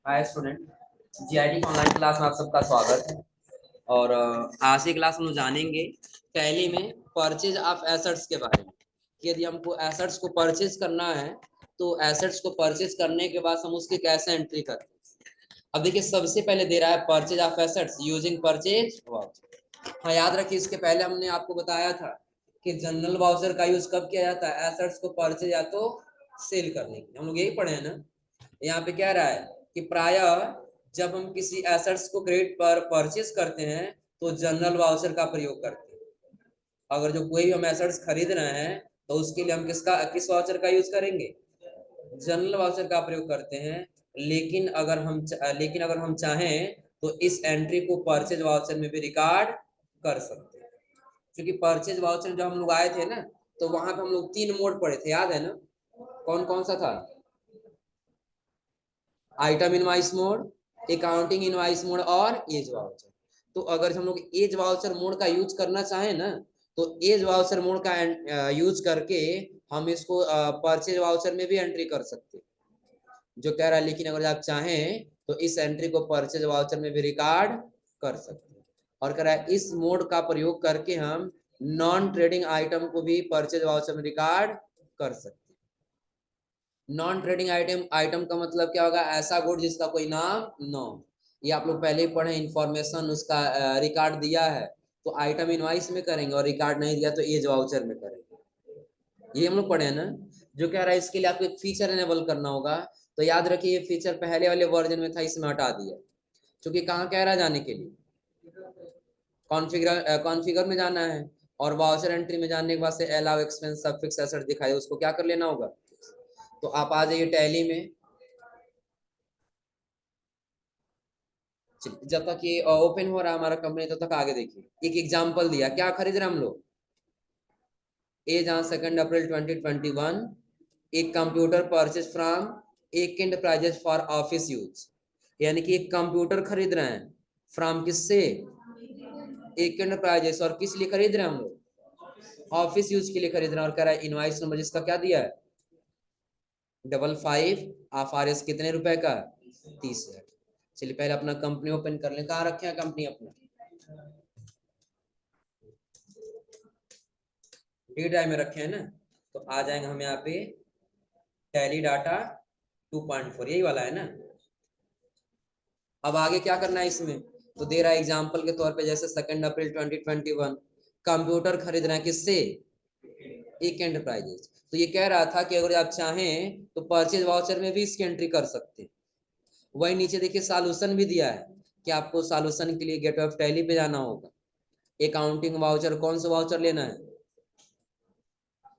हाय student, GIT online class में आप सबका स्वागत है। और आज की क्लास हम लोग जानेंगे टैली में परचेज ऑफ एसेट्स के बारे में कि यदि हमको एसेट्स को परचेज करना है तो एसेट्स को परचेज करने के बाद हम उसकी कैसे एंट्री करते हैं। अब देखिए, सबसे पहले दे रहा है purchase of assets using purchase voucher. हाँ, याद रखिए, इसके पहले हमने आपको बताया था कि जनरल वाउचर का यूज कब किया जाता है, एसेट्स को परचेज या तो सेल करने के लिए। हम लोग यही पढ़े हैं ना। यहाँ पे कह रहा है कि प्रायः जब हम किसी एसेट्स को क्रेडिट पर परचेज करते हैं तो जनरल वाउचर का प्रयोग करते हैं। अगर जो कोई भी हम एसेट्स खरीद रहे हैं तो उसके लिए हम किस वाउचर का यूज करेंगे, जनरल वाउचर का प्रयोग करते हैं। लेकिन अगर हम चाहें तो इस एंट्री को परचेज वाउचर में भी रिकॉर्ड कर सकते हैं। क्योंकि परचेज वाउचर जब हम लोग आए थे ना, तो वहां पे हम लोग 3 मोड पढ़े थे, याद है ना। कौन कौन सा था? Item invoice mode, accounting invoice mode और एज वाउचर। तो अगर हम लोग एज वाउचर मोड का यूज करना चाहें ना, तो एज वाउचर मोड का यूज करके हम इसको परचेज वाउचर में भी एंट्री कर सकते हैं, जो कह रहा है। लेकिन अगर आप चाहें तो इस एंट्री को परचेज वाउचर में भी रिकॉर्ड कर सकते हैं। और कह रहा है इस मोड का प्रयोग करके हम नॉन ट्रेडिंग आइटम को भी परचेज वाउचर में रिकॉर्ड कर सकते हैं। नॉन ट्रेडिंग आइटम आइटम का मतलब क्या होगा? ऐसा गुड जिसका कोई नाम न हो। ये आप लोग पहले ही पढ़े, इंफॉर्मेशन उसका रिकॉर्ड दिया है तो आइटम इनवाइस में करेंगे, और रिकॉर्ड नहीं दिया तो एज वाउचर में करेंगे। ये हम लोग पढ़े हैं ना। जो कह रहा है इसके लिए आपको एक फीचर एनेबल करना होगा। तो याद रखिए, ये फीचर पहले वाले वर्जन में था, इसमें हटा दिया। क्योंकि कहाँ कह रहा है जाने के लिए? कॉन्फ़िगर में जाना है। और वाउचर एंट्री में जाने के बाद से अलाउ एक्सपेंस सफिक्स एसेट दिखाई, उसको क्या कर लेना होगा। तो आप आ जाइए टैली में। जब तक ये ओपन हो रहा है हमारा कंपनी, तब तक आगे देखिए। एक एग्जांपल दिया, क्या खरीद रहे हैं हम लोग। ए जहां 2 अप्रैल 2021, एक कंप्यूटर परचेज फ्रॉम एक एंटरप्राइजेज फॉर ऑफिस यूज। यानी कि एक कंप्यूटर खरीद रहे हैं फ्रॉम किससे? एक एंटरप्राइजेज। और किस लिए खरीद रहे हैं हम लोग? ऑफिस यूज के लिए खरीद रहे हैं। और कह रहा है इनवाइस नंबर जिसका क्या दिया है, 55 ऑफ आर एस, कितने रुपए का? 30,000। चलिए पहले अपना कंपनी ओपन कर लें। कहाँ रखे हैं कंपनी अपना? डी ड्राइव में रखे हैं ना। तो आ जाएंगे हम यहाँ पे टैली डाटा 2.4, यही वाला है ना। अब आगे क्या करना है इसमें? तो दे रहा है एग्जांपल के तौर पे, जैसे 2 अप्रैल 2021 कंप्यूटर खरीद रहे हैं किससे? एक एंटरप्राइजेज। तो ये कह रहा था कि अगर आप चाहें तो परचेज वाउचर में भी इसकी एंट्री कर सकते हैं। वही नीचे देखिए सॉल्यूशन भी दिया है कि आपको सॉल्यूशन के लिए गेटवे ऑफ टैली पे जाना होगा। अकाउंटिंग वाउचर, कौन सा वाउचर लेना है?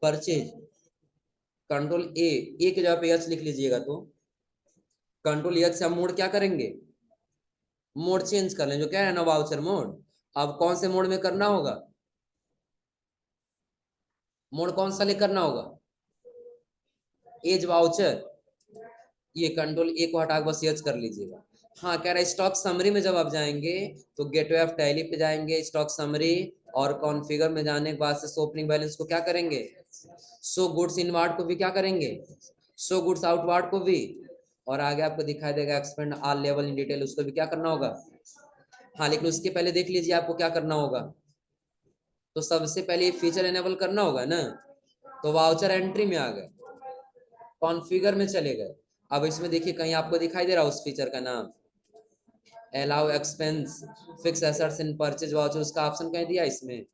परचेज। कंट्रोल ए के जगह पे एच लिख लीजिएगा। तो कंट्रोल एच से हम मोड क्या करेंगे? मोड चेंज कर लें, जो क्या है ना, वाउचर मोड। अब कौन से मोड में करना होगा? मोड कौन सा ले करना होगा? As voucher. ये कंट्रोल ए को हटा के बस एच कर लीजिएगा। हाँ, कह रहा है स्टॉक समरी में जब आप जाएंगे तो गेटवे ऑफ टैली पे जाएंगे, स्टॉक समरी, और कॉन्फ़िगर में जाने के बाद से शो ओपनिंग बैलेंस को क्या करेंगे? शो गुड्स इनवार्ड को भी क्या करेंगे? शो गुड्स आउटवार्ड को भी। और आगे आपको दिखाई देगा expand all level in detail, उसको भी क्या करना होगा। हाँ, लेकिन उसके पहले देख लीजिए आपको क्या करना होगा। तो सबसे पहले ये फीचर एनेबल करना होगा ना। तो वाउचर एंट्री में आ गए, कॉन्फ़िगर में चले गए। अब इसमें देखिए कहीं आपको दिखाई दे रहा उस फीचर का नाम, allow expense fix assets in purchase voucher, उसका ऑप्शन कहीं दिया इसमें?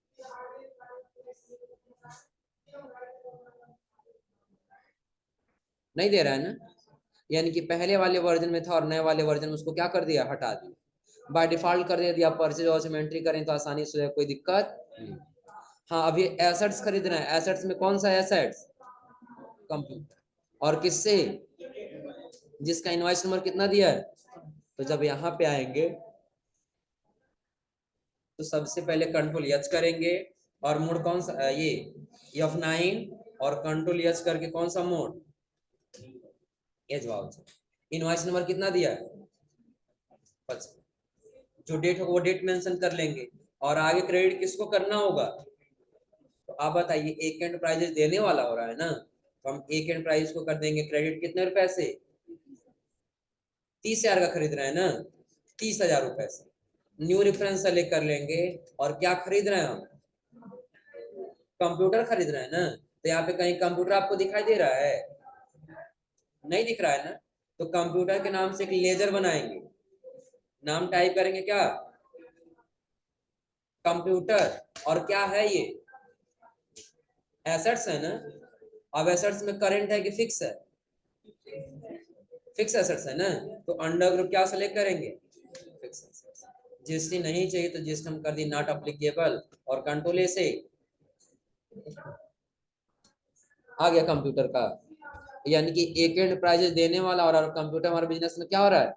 नहीं दे रहा है ना। यानी कि पहले वाले वर्जन में था और नए वाले वर्जन में उसको क्या कर दिया, हटा दिया। बाय डिफॉल्ट कर दिया। यदि आप परचेज वाउचर में एंट्री करें तो आसानी से, कोई दिक्कत नहीं। हाँ, अभी एसेट्स खरीद रहे हैं। एसेट्स में कौन सा एसेट्स? कंप्यूटर। और किससे? जिसका इनवॉइस नंबर कितना दिया है। तो जब यहाँ पे आएंगे तो सबसे पहले कंट्रोल एच करेंगे। और मोड कौन सा? ये F9। और कंट्रोल एच करके कौन सा mode? As voucher. Invoice number कितना दिया है? 55। जो डेट होगा वो डेट मेंशन कर लेंगे। और आगे क्रेडिट किसको करना होगा? तो आप बताइए, एक एंटरप्राइजेस देने वाला हो रहा है ना, तो हम एक एंटरप्राइज को कर देंगे क्रेडिट कितने रुपए से? 30,000 का खरीद रहे हैं ना, 30,000 रुपए से न्यू रेफरेंस सेलेक्ट कर लेंगे। और क्या खरीद रहे हैं हम, कंप्यूटर खरीद रहे हैं ना। तो यहाँ पे कहीं कंप्यूटर आपको दिखाई दे रहा है, नहीं दिख रहा है ना। तो कंप्यूटर के नाम से एक लेजर बनाएंगे, नाम टाइप करेंगे क्या, कंप्यूटर। और क्या है ये, एसेट्स है ना। अब एसेट्स में करंट है कि फिक्स है, फिक्स एसेट्स है ना। तो अंडर ग्रुप क्या सेलेक्ट करेंगे, फिक्स एसेट्स। जीएसटी नहीं चाहिए तो जीएसटी हम कर दी नॉट अप्लीकेबल, और कंट्रोल ए से आ गया कंप्यूटर का। यानी कि एक एंटरप्राइजेस देने वाला और कंप्यूटर हमारे बिजनेस में क्या हो रहा है,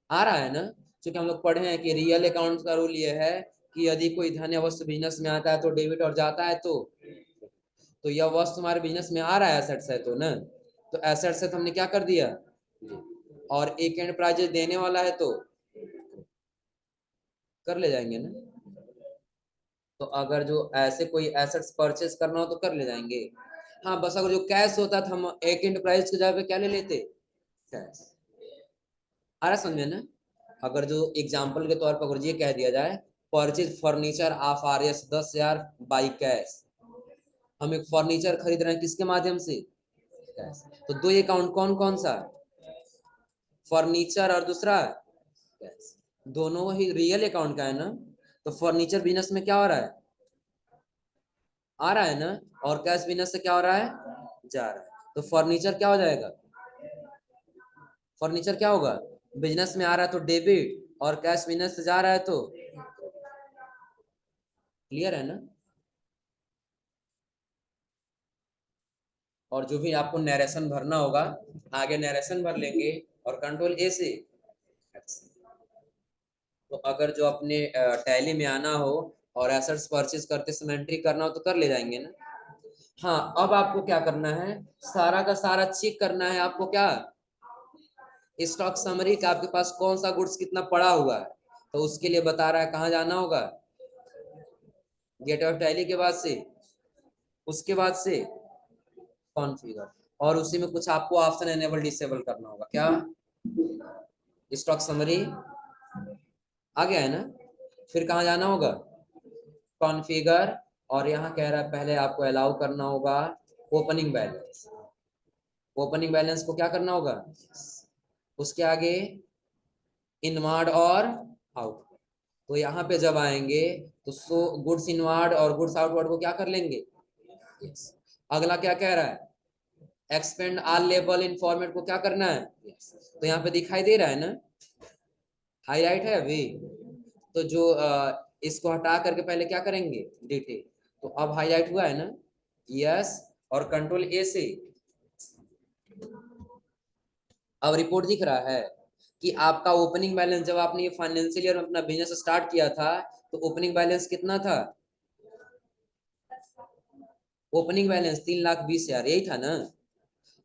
आ रहा है ना। क्योंकि हम लोग पढ़े हैं कि रियल अकाउंट का रूल ये है कि यदि कोई धन या वस्तु बिजनेस में आता है तो डेबिट और जाता है, तो यह वस्तु हमारे बिजनेस में आ रहा है, एसेट्स है तो ना। तो एसेट्स है तो हमने क्या कर दिया, और एक एंटरप्राइजेस देने वाला है तो कर ले जाएंगे ना। तो अगर जो ऐसे कोई एसेट्स परचेस करना हो तो कर ले जाएंगे। हाँ बस अगर जो कैश होता था हम एक एंटरप्राइज की जगह पे क्या ले लेते, कैश। आ रहा समझे ना। अगर जो एग्जाम्पल के तौर पर अगर ये कह दिया जाए, purchase furniture of RS 10,000 by cash, हम एक फर्नीचर खरीद रहे हैं किसके माध्यम से, कैश। तो दो अकाउंट कौन कौन सा, फर्नीचर और दूसरा कैश, दोनों ही रियल अकाउंट का है ना। तो फर्नीचर बिजनेस में क्या हो रहा है, आ रहा है ना। और कैश बिजनेस से क्या हो रहा है, जा रहा है। तो फर्नीचर क्या हो जाएगा, फर्नीचर क्या होगा, बिजनेस में आ रहा है तो डेबिट, और कैश बिजनेस से जा रहा है तो, क्लियर है ना। और जो भी आपको नरेशन भरना होगा आगे नरेशन भर लेंगे, और कंट्रोल ए से। तो अगर जो अपने टैली में आना हो और एसेट्स परचेज करते समय एंट्री करना हो तो कर ले जाएंगे ना। हाँ अब आपको क्या करना है, सारा का सारा चेक करना है आपको, क्या स्टॉक समरी का आपके पास कौन सा गुड्स कितना पड़ा हुआ है। तो उसके लिए बता रहा है कहाँ जाना होगा, गेट ऑफ टैली के बाद से, उसके बाद से कॉन्फ़िगर, और उसी में कुछ आपको ऑप्शन एनेबल डिसेबल करना होगा, क्या स्टॉक समरी आ गया है ना। फिर कहाँ जाना होगा, कॉन्फ़िगर, और यहाँ कह रहा है पहले आपको अलाउ करना होगा ओपनिंग बैलेंस, ओपनिंग बैलेंस को क्या करना होगा, उसके आगे इनवार्ड और आउटवर्ड। तो यहाँ पे जब आएंगे तो सो गुड्स इनवार्ड और गुड्स आउटवर्ड को क्या कर लेंगे, yes. अगला क्या कह रहा है, एक्सपेंड ऑल लेबल इन फॉर्मेट को क्या करना है, yes. तो यहाँ पे दिखाई दे रहा है ना, हाईलाइट है अभी। तो जो इसको हटा करके पहले क्या करेंगे, डिटेल। तो अब हाईलाइट हुआ है ना, यस। और कंट्रोल ए से अब रिपोर्ट दिख रहा है कि आपका ओपनिंग बैलेंस, जब आपने ये फाइनेंशियल ईयर में अपना बिजनेस स्टार्ट किया था तो ओपनिंग बैलेंस कितना था, ओपनिंग बैलेंस 3,20,000 यही था ना।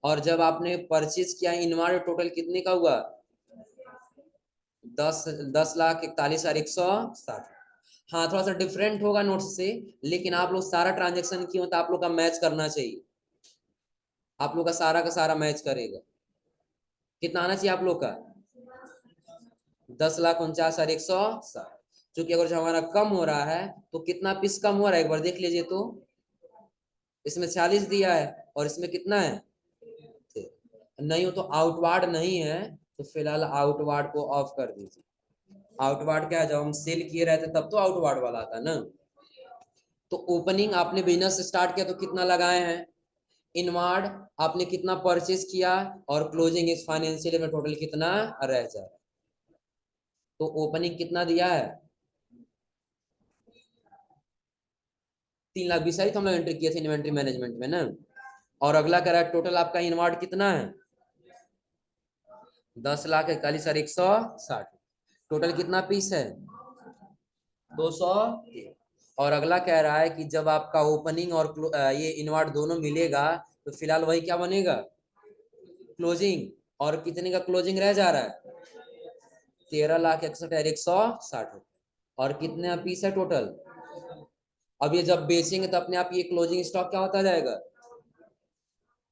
और जब आपने परचेज किया इनवार्ड टोटल कितने का हुआ, 10,41,160। हाँ थोड़ा सा डिफरेंट होगा नोट्स से, लेकिन आप लोग सारा ट्रांजेक्शन किए हो तो आप लोग का मैच करना चाहिए, आप लोग का सारा मैच करेगा। कितना आना चाहिए आप लोग का, 10,49,160। चूंकि अगर जो हमारा कम हो रहा है तो कितना पीस कम हो रहा है एक बार देख लीजिए तो, इसमें 46 दिया है और इसमें कितना है, नहीं हो तो आउटवार्ड नहीं है तो फिलहाल आउटवार्ड को ऑफ कर दीजिए। आउटवार्ड क्या है, जब हम सेल किए रहते तब तो आउटवार्ड वाला आता ना। तो ओपनिंग आपने बिजनेस स्टार्ट किया तो कितना लगाए हैं, इनवार्ड आपने कितना परचेज किया, और क्लोजिंग इस फाइनेंशियल में टोटल कितना रह जाए। तो ओपनिंग कितना दिया है, 3,20,000 ही तो हम लोग एंट्री किए थे इन्वेंट्री मैनेजमेंट में ना। और अगला कह रहा है टोटल आपका इनवार्ड कितना है, 10,41,160। टोटल कितना पीस है, 200। और अगला कह रहा है कि जब आपका ओपनिंग और ये इनवार्ड दोनों मिलेगा तो फिलहाल वही क्या बनेगा, क्लोजिंग। और कितने का क्लोजिंग रह जा रहा है, 13,61,160। और कितने पीस है टोटल। अब ये जब बेचेंगे तो अपने आप ये क्लोजिंग स्टॉक क्या होता जाएगा,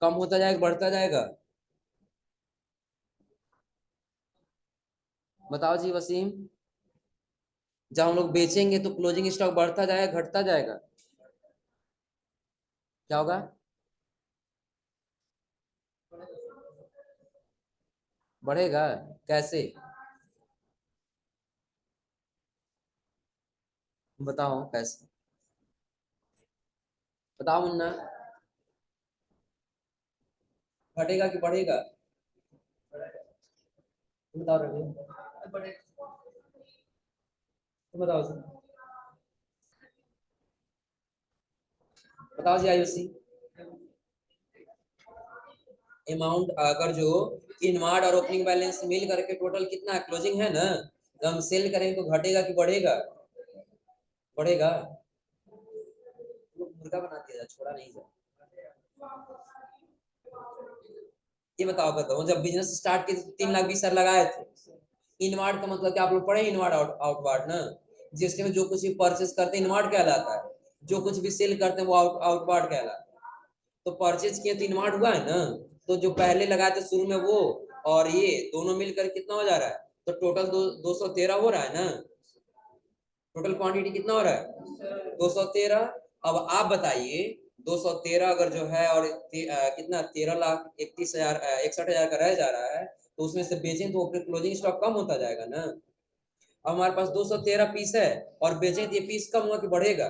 कम होता जाएगा बढ़ता जाएगा, बताओ जी वसीम। जब हम लोग बेचेंगे तो क्लोजिंग स्टॉक बढ़ता जाएगा घटता जाएगा? क्या होगा? बढ़ेगा। कैसे? बताओ कैसे। बताओ मुन्ना। घटेगा कि बढ़ेगा? तुम बताओ रवि। तुम बताओ जी। बताओ जी आयुषी। अमाउंट अगर जो इनवार्ड और ओपनिंग बैलेंस मिल करके टोटल कितना क्लोजिंग है ना, तो हम सेल करेंगे तो घटेगा कि बढ़ेगा? बढ़ेगा। मुर्गा बना दिया छोड़ा नहीं जा। ये बताओ बताओ, जब बिजनेस स्टार्ट किए 3,20,000 लगाए थे। इनवार्ड का मतलब क्या आप लोग पढ़े? इनवार्ड आउटवार्ड ना। जिसके में जो कुछ भी परचेस करते हैं इनवार्ड कहलाता है, जो कुछ भी सेल करते हैं वो आउटवार्ड कहलाता है। तो परचेज किए तो इनवार्ड हुआ है ना। तो जो पहले लगाए थे शुरू में वो और ये दोनों मिलकर कितना हो जा रहा है? तो टोटल 213 हो रहा है ना। टोटल क्वांटिटी कितना हो रहा है? 213। अब आप बताइए, 213 अगर जो है और कितना 13,31,000 61,000 का रह जा रहा है, तो उसमें से बेचें तो फिर क्लोजिंग स्टॉक कम होता जाएगा ना। अब हमारे पास 213 पीस है और बेचें तो ये पीस कम हुआ कि बढ़ेगा?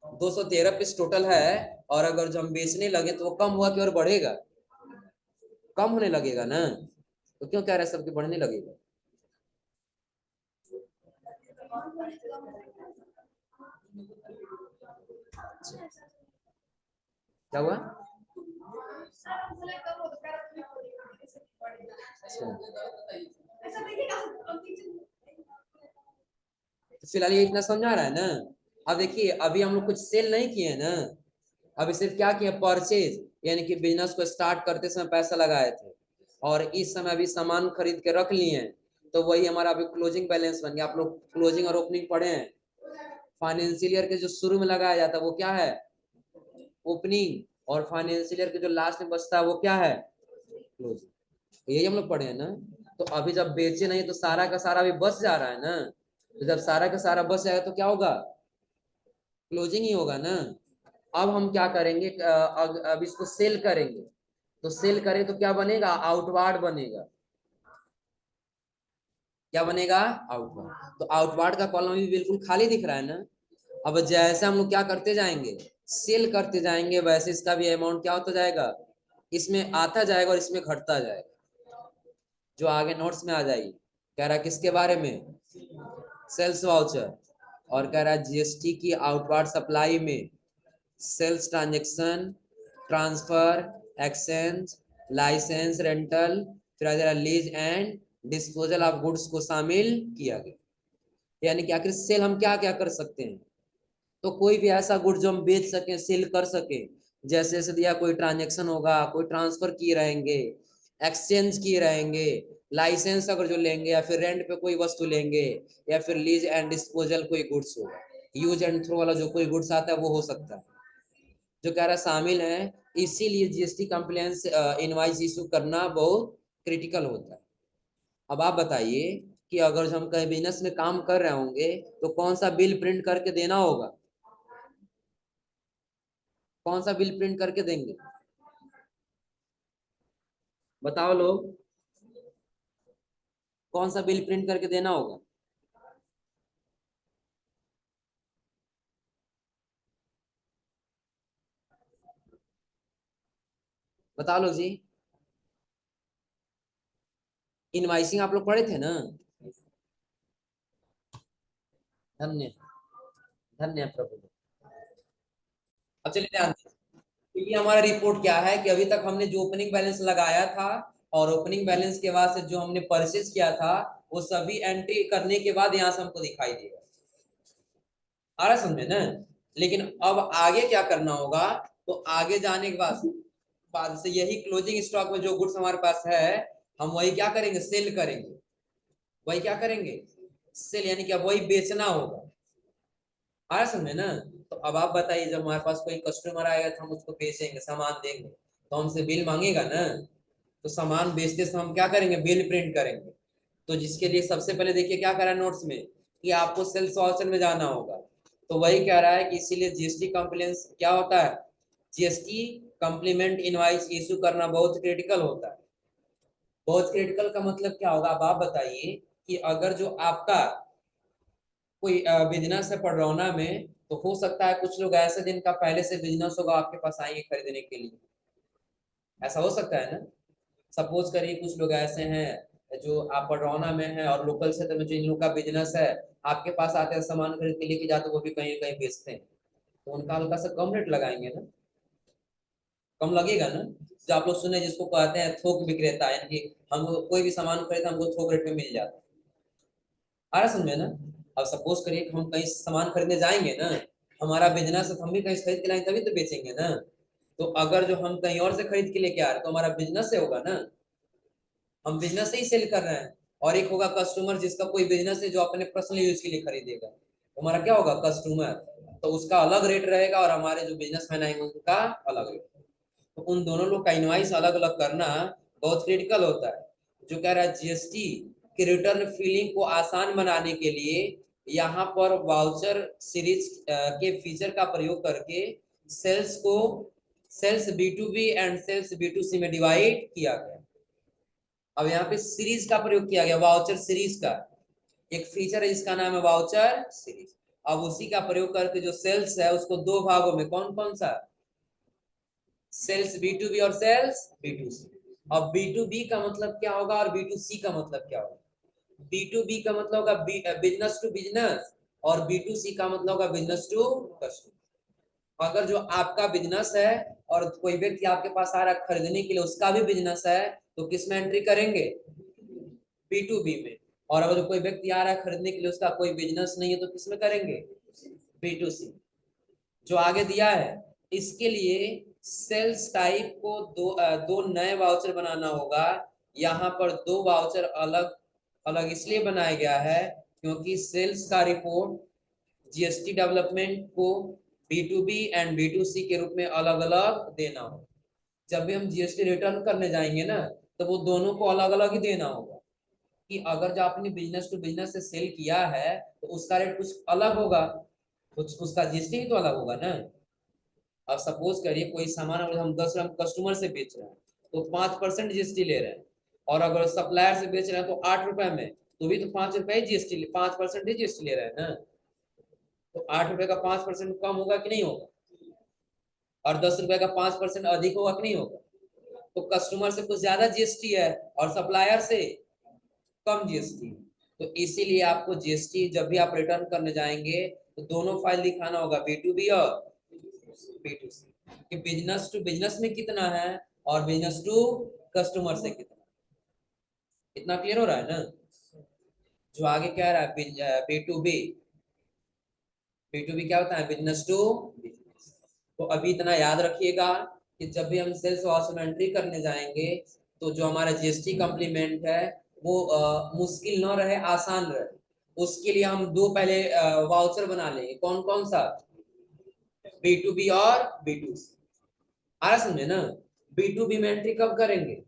213 पीस टोटल है और अगर जो हम बेचने लगे तो वो कम हुआ कि और बढ़ेगा? कम होने लगेगा ना। तो क्यों कह रहे हैं सबके बढ़ने लगेगा? क्या हुआ? अच्छा। तो फिलहाल ये इतना समझा रहा है ना। अब देखिए अभी हम लोग कुछ सेल नहीं किए हैं ना। अभी सिर्फ क्या किया? परचेज, यानी कि बिजनेस को स्टार्ट करते समय पैसा लगाए थे और इस समय अभी सामान खरीद के रख लिए हैं। तो वही हमारा अभी क्लोजिंग बैलेंस बन गया। आप लोग क्लोजिंग और ओपनिंग पढ़े हैं। फाइनेंशियल ईयर के जो शुरू में लगाया जाता है वो क्या है? ओपनिंग। और फाइनेंशियल ईयर के जो लास्ट में बचता है वो क्या है? क्लोजिंग। यही हम लोग पढ़े हैं ना। तो अभी जब बेचे नहीं तो सारा का सारा अभी बच जा रहा है ना। तो जब सारा का सारा बच जाएगा तो क्या होगा? क्लोजिंग ही होगा ना। अब हम क्या करेंगे? अब इसको सेल करेंगे। तो सेल करें तो क्या बनेगा? आउटवार्ड बनेगा। क्या बनेगा? आउटवार्ड। तो आउटवार्ड का कॉलम भी बिल्कुल खाली दिख रहा है ना। अब जैसे हम लोग क्या करते जाएंगे? सेल करते जाएंगे, वैसे इसका भी अमाउंट क्या होता जाएगा? इसमें आता जाएगा और इसमें घटता जाएगा। जो आगे नोट्स में आ जाएगी। कह रहा है किसके बारे में? Sales voucher. और कह रहा है जीएसटी की आउटवार्ड सप्लाई में sales transaction, transfer, exchange, license, rental, फिर आ जा रहा lease and disposal of goods को शामिल किया गया। यानी कि आखिर सेल हम क्या क्या कर सकते हैं? तो कोई भी ऐसा गुड जो हम बेच सके, सेल कर सके। जैसे जैसे दिया, कोई ट्रांजेक्शन होगा, कोई ट्रांसफर किए रहेंगे, एक्सचेंज किए रहेंगे, लाइसेंस अगर जो लेंगे या फिर रेंट पे कोई वस्तु लेंगे, या फिर लीज एंड डिस्पोजल कोई गुड्स होगा, यूज एंड थ्रो वाला जो कोई गुड्स आता है वो हो सकता है। जो कह रहा शामिल है। इसीलिए जीएसटी कंप्लायंस इनवाइस इशू करना बहुत क्रिटिकल होता है। अब आप बताइए कि अगर हम कहीं बिजनेस में काम कर रहे होंगे तो कौन सा बिल प्रिंट करके देना होगा? कौन सा बिल प्रिंट करके देंगे? बताओ लोग। कौन सा बिल प्रिंट करके देना होगा? बताओ लोग जी। इनवाइसिंग आप लोग पढ़े थे ना। धन्य। धन्य प्रभु। अब चलिए ध्यान दें। तो ये हमारा रिपोर्ट क्या है कि अभी तक हमने जो ओपनिंग बैलेंस लगाया था और ओपनिंग बैलेंस के बाद से जो हमने परचेज किया था वो सभी एंट्री करने के बाद यहाँ से हमको दिखाई देगा। आ रहा समझे ना। लेकिन अब आगे क्या करना होगा? तो आगे जाने के बाद बाद से यही क्लोजिंग स्टॉक में जो गुड्स हमारे पास है, हम वही क्या करेंगे? सेल करेंगे। वही क्या करेंगे? सेल, यानी कि अब वही बेचना होगा। आ रहा समझे ना। तो अब आप बताइए, जब हमारे पास कोई कस्टमर आएगा तो हम उसको बेचेंगे, सामान देंगे, तो हमसे बिल मांगेगा ना। तो सामान बेचते समय हम क्या करेंगे, बिल प्रिंट करेंगे। तो जिसके लिए सबसे पहले देखिए क्या करा है नोट्स में कि आपको सेल्स वाउचर में जाना होगा। तो वही कह रहा है कि इसीलिए जीएसटी कंप्लायंस क्या होता है, जीएसटी कंप्लीमेंट इनवॉइस इशू करना बहुत क्रिटिकल होता है। बहुत क्रिटिकल का मतलब क्या होगा, अब आप बताइए कि अगर जो आपका कोई बिजनेस है पडरौना में, तो हो सकता है कुछ लोग ऐसे जिनका पहले से बिजनेस होगा आपके पास आएंगे खरीदने के लिए, ऐसा हो सकता है ना। सपोज करिए कुछ लोग ऐसे हैं जो आप पडरौना में हैं और लोकल क्षेत्र में जिन लोग का बिजनेस है, आपके पास आते हैं सामान खरीद के लेके जाते, वो भी कहीं कहीं बेचते हैं, तो उनका हल्का सा कम रेट लगाएंगे ना, कम लगेगा ना। जो आप लोग सुने जिसको कहते हैं थोक विक्रेता, यानी कि हम कोई भी सामान खरीदते हमको थोक रेट में मिल जाता है, आ रहा समझे ना। अब सपोज करिए कि हम कहीं सामान खरीदने जाएंगे ना, हमारा बिजनेस है तो हम भी कहीं से खरीद के लाएंगे तभी तो बेचेंगे ना। तो अगर जो हम कहीं और से खरीद के लेके आ रहे हैं तो हमारा बिजनेस से होगा ना, हम बिजनेस से ही सेल कर रहे हैं। और एक होगा कस्टमर जिसका कोई बिजनेस है जो अपने पर्सनल यूज के लिए खरीदेगा, तो हमारा क्या होगा, कस्टमर, तो उसका अलग रेट रहेगा और हमारे जो बिजनेसमैन आएंगे उनका अलग रेट। तो उन दोनों लोग का इनवाइस अलग अलग करना बहुत क्रिटिकल होता है। जो कह रहा है जीएसटी के रिटर्न फीलिंग को आसान बनाने के लिए यहाँ पर वाउचर सीरीज के फीचर का प्रयोग करके सेल्स को sales B to B and sales B to C में डिवाइड किया गया। अब यहाँ पे सीरीज का प्रयोग किया गया, वाउचर सीरीज का एक फीचर है जिसका नाम है वाउचर सीरीज। अब उसी का प्रयोग करके जो सेल्स है उसको दो भागों में, कौन कौन सा, सेल्स बी टू बी और सेल्स बी टू सी। अब बी टू बी का मतलब क्या होगा और बी टू सी का मतलब क्या होगा। बी टू बी का मतलब होगा बिजनेस टू बिजनेस, और बी टू सी का मतलब होगा बिजनेस टू कस्टमर। अगर जो आपका बिजनेस है और कोई व्यक्ति आपके पास आ रहा है खरीदने के लिए, उसका भी बिजनेस है, तो किस में एंट्री करेंगे, बी टू बी में। और अगर कोई व्यक्ति आ रहा है खरीदने के लिए, उसका कोई बिजनेस नहीं है, तो किस में करेंगे, बी टू सी। जो आगे दिया है इसके लिए सेल्स टाइप को दो नए वाउचर बनाना होगा। यहाँ पर दो वाउचर अलग अलग इसलिए बनाया गया है क्योंकि सेल्स का रिपोर्ट जीएसटी डेवलपमेंट को B to B and B to C के रूप में अलग अलग देना हो। जब भी हम जीएसटी रिटर्न करने जाएंगे ना, तो वो दोनों को अलग अलग ही देना होगा कि अगर जो आपने बिजनेस टू बिजनेस से सेल किया है तो उसका रेट कुछ अलग होगा, कुछ उसका जीएसटी भी तो अलग होगा ना। अब सपोज करिए कोई सामान अगर हम 10 ग्राम कस्टमर से बेच रहे हैं तो 5% जीएसटी ले रहे हैं, और अगर सप्लायर से बेच रहे हैं तो 8 रुपए में, तो भी तो 5 रुपए जीएसटी 5% ही जीएसटी ले रहे हैं ना। तो 8 रुपए का 5% कम होगा कि नहीं होगा, और 10 रुपए का 5% अधिक होगा कि नहीं होगा। तो कस्टमर से कुछ ज्यादा जीएसटी है और सप्लायर से कम जीएसटी। तो इसीलिए आपको जीएसटी जब भी आप रिटर्न करने जाएंगे तो दोनों फाइल दिखाना होगा, बी टू बी और बी टू सी, कि बिजनेस टू बिजनेस में कितना है और बिजनेस टू कस्टमर से कितना। इतना क्लियर हो रहा है ना। जो आगे कह रहा है B to B, B to B क्या होता है, बिजनेस टू बिजनेस। तो अभी इतना याद रखिएगा कि जब भी हम सेल्स वाउचर में एंट्री करने जाएंगे तो जो हमारा जीएसटी कम्प्लीमेंट है वो मुश्किल न रहे, आसान रहे। उसके लिए हम दो पहले वाउचर बना लेंगे, कौन कौन सा, बी टू बी और बी टू सी। आ रहा समझे ना। बी टू बी में एंट्री कब करेंगे,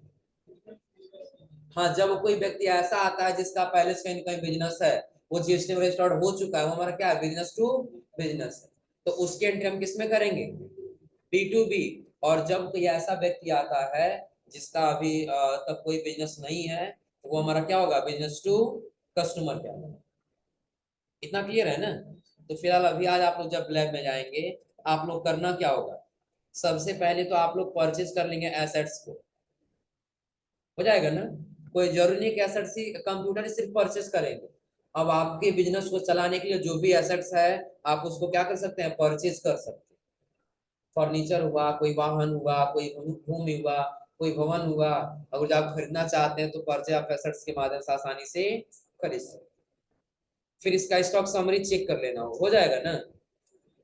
हाँ जब कोई व्यक्ति ऐसा आता है जिसका पहले से कहीं कहीं बिजनेस है, वो जीएसटी में रजिस्टर्ड हो चुका है, वो हमारा क्या है, बिजनेस टू बिजनेस है, तो उसकी एंट्री हम किस में करेंगे, बी टू बी। और जब कोई ऐसा व्यक्ति आता है जिसका अभी तक कोई बिजनेस नहीं है, तो वो हमारा क्या होगा, बिजनेस टू कस्टमर क्या होगा। इतना क्लियर है ना। तो फिलहाल अभी आज आप लोग जब लैब में जाएंगे, आप लोग करना क्या होगा, सबसे पहले तो आप लोग परचेज कर लेंगे एसेट्स को, हो जाएगा ना। कोई जरूरी नहीं कि एसेट्स ही कंप्यूटर ही सिर्फ परचेस करेंगे। अब आपके बिजनेस को चलाने के लिए जो भी एसेट्स है आप उसको क्या कर सकते हैं, परचेज कर सकते हैं। फर्नीचर हुआ, कोई वाहन हुआ, कोई भूमि हुआ, कोई भवन हुआ, अगर जो आप खरीदना चाहते हैं तो परचेज ऑफ एसेट्स के माध्यम से आसानी से खरीद सकते हैं। फिर इसका स्टॉक समरी चेक कर लेना हो जाएगा ना।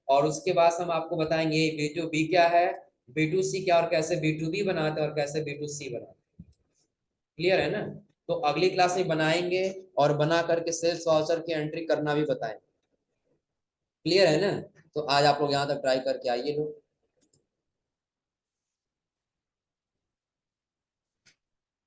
और उसके बाद हम आपको बताएंगे बी टू बी क्या है, बी टू सी क्या, और कैसे बी टू बी बनाते हैं और कैसे बी टू सी बनाते हैं। क्लियर है ना। तो अगली क्लास में बनाएंगे और बना करके सेल्स वाउचर की एंट्री करना भी बताएंगे। क्लियर है ना। तो आज आप लोग यहाँ तक ट्राई करके आइए लोग।